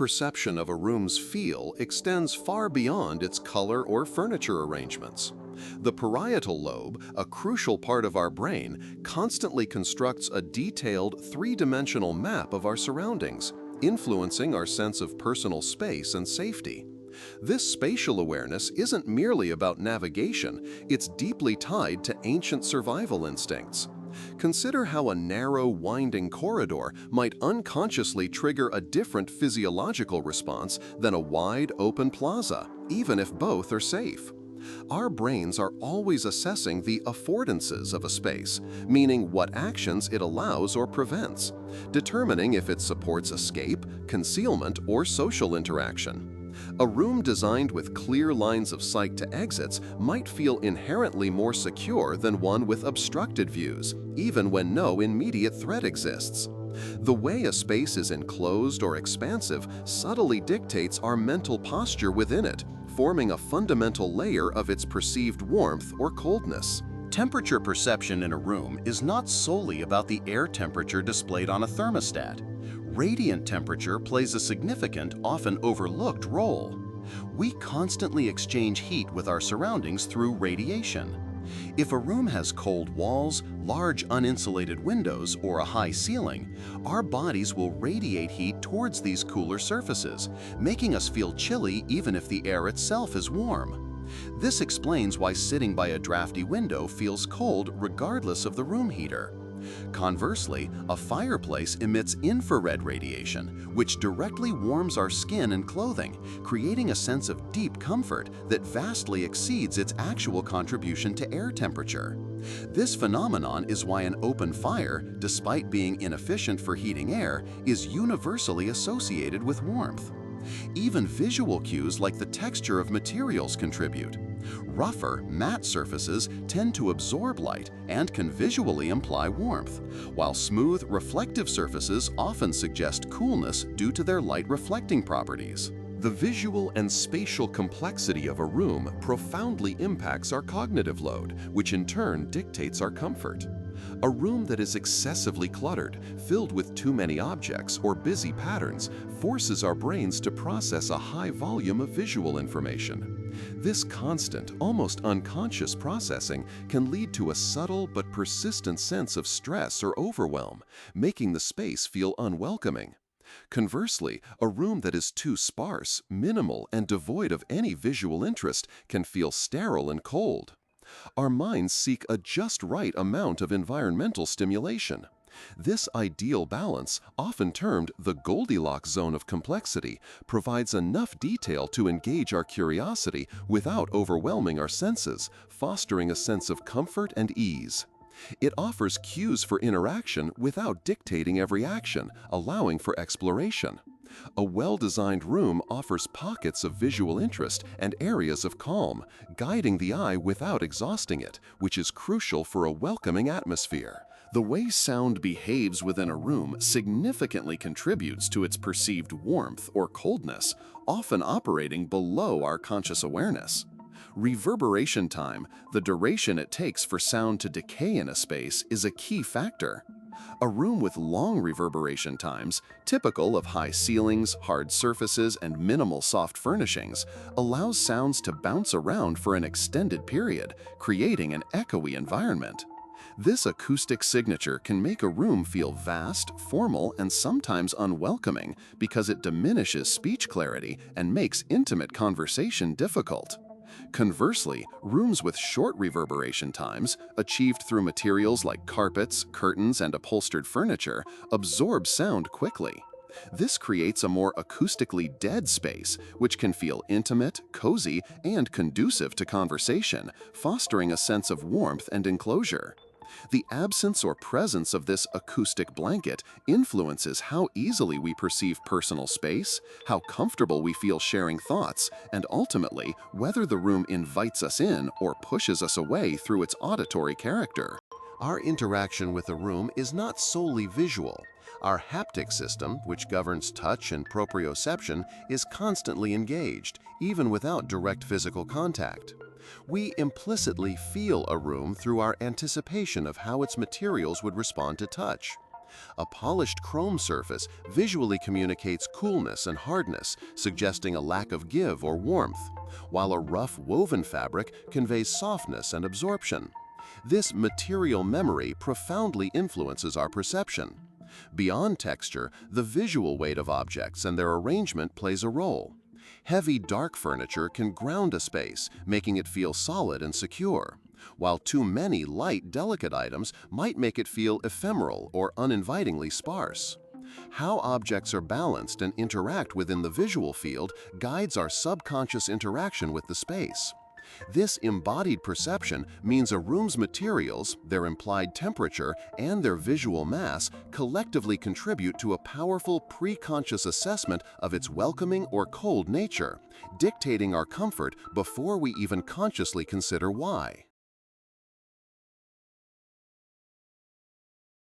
perception of a room's feel extends far beyond its color or furniture arrangements. The parietal lobe, a crucial part of our brain, constantly constructs a detailed three-dimensional map of our surroundings, influencing our sense of personal space and safety. This spatial awareness isn't merely about navigation, it's deeply tied to ancient survival instincts. Consider how a narrow, winding corridor might unconsciously trigger a different physiological response than a wide, open plaza, even if both are safe. Our brains are always assessing the affordances of a space, meaning what actions it allows or prevents, determining if it supports escape, concealment, or social interaction. A room designed with clear lines of sight to exits might feel inherently more secure than one with obstructed views, even when no immediate threat exists. The way a space is enclosed or expansive subtly dictates our mental posture within it, forming a fundamental layer of its perceived warmth or coldness. Temperature perception in a room is not solely about the air temperature displayed on a thermostat. Radiant temperature plays a significant, often overlooked role. We constantly exchange heat with our surroundings through radiation. If a room has cold walls, large uninsulated windows, or a high ceiling, our bodies will radiate heat towards these cooler surfaces, making us feel chilly even if the air itself is warm. This explains why sitting by a drafty window feels cold regardless of the room heater. Conversely, a fireplace emits infrared radiation, which directly warms our skin and clothing, creating a sense of deep comfort that vastly exceeds its actual contribution to air temperature. This phenomenon is why an open fire, despite being inefficient for heating air, is universally associated with warmth. Even visual cues like the texture of materials contribute. Rougher, matte surfaces tend to absorb light and can visually imply warmth, while smooth, reflective surfaces often suggest coolness due to their light-reflecting properties. The visual and spatial complexity of a room profoundly impacts our cognitive load, which in turn dictates our comfort. A room that is excessively cluttered, filled with too many objects or busy patterns, forces our brains to process a high volume of visual information. This constant, almost unconscious processing can lead to a subtle but persistent sense of stress or overwhelm, making the space feel unwelcoming. Conversely, a room that is too sparse, minimal, and devoid of any visual interest can feel sterile and cold. Our minds seek a just right amount of environmental stimulation. This ideal balance, often termed the Goldilocks zone of complexity, provides enough detail to engage our curiosity without overwhelming our senses, fostering a sense of comfort and ease. It offers cues for interaction without dictating every action, allowing for exploration. A well-designed room offers pockets of visual interest and areas of calm, guiding the eye without exhausting it, which is crucial for a welcoming atmosphere. The way sound behaves within a room significantly contributes to its perceived warmth or coldness, often operating below our conscious awareness. Reverberation time, the duration it takes for sound to decay in a space, is a key factor. A room with long reverberation times, typical of high ceilings, hard surfaces, and minimal soft furnishings, allows sounds to bounce around for an extended period, creating an echoey environment. This acoustic signature can make a room feel vast, formal, and sometimes unwelcoming because it diminishes speech clarity and makes intimate conversation difficult. Conversely, rooms with short reverberation times, achieved through materials like carpets, curtains, and upholstered furniture, absorb sound quickly. This creates a more acoustically dead space, which can feel intimate, cozy, and conducive to conversation, fostering a sense of warmth and enclosure. The absence or presence of this acoustic blanket influences how easily we perceive personal space, how comfortable we feel sharing thoughts, and ultimately, whether the room invites us in or pushes us away through its auditory character. Our interaction with a room is not solely visual. Our haptic system, which governs touch and proprioception, is constantly engaged, even without direct physical contact. We implicitly feel a room through our anticipation of how its materials would respond to touch. A polished chrome surface visually communicates coolness and hardness, suggesting a lack of give or warmth, while a rough woven fabric conveys softness and absorption. This material memory profoundly influences our perception. Beyond texture, the visual weight of objects and their arrangement plays a role. Heavy, dark furniture can ground a space, making it feel solid and secure, while too many light, delicate items might make it feel ephemeral or uninvitingly sparse. How objects are balanced and interact within the visual field guides our subconscious interaction with the space. This embodied perception means a room's materials, their implied temperature, and their visual mass collectively contribute to a powerful pre-conscious assessment of its welcoming or cold nature, dictating our comfort before we even consciously consider why.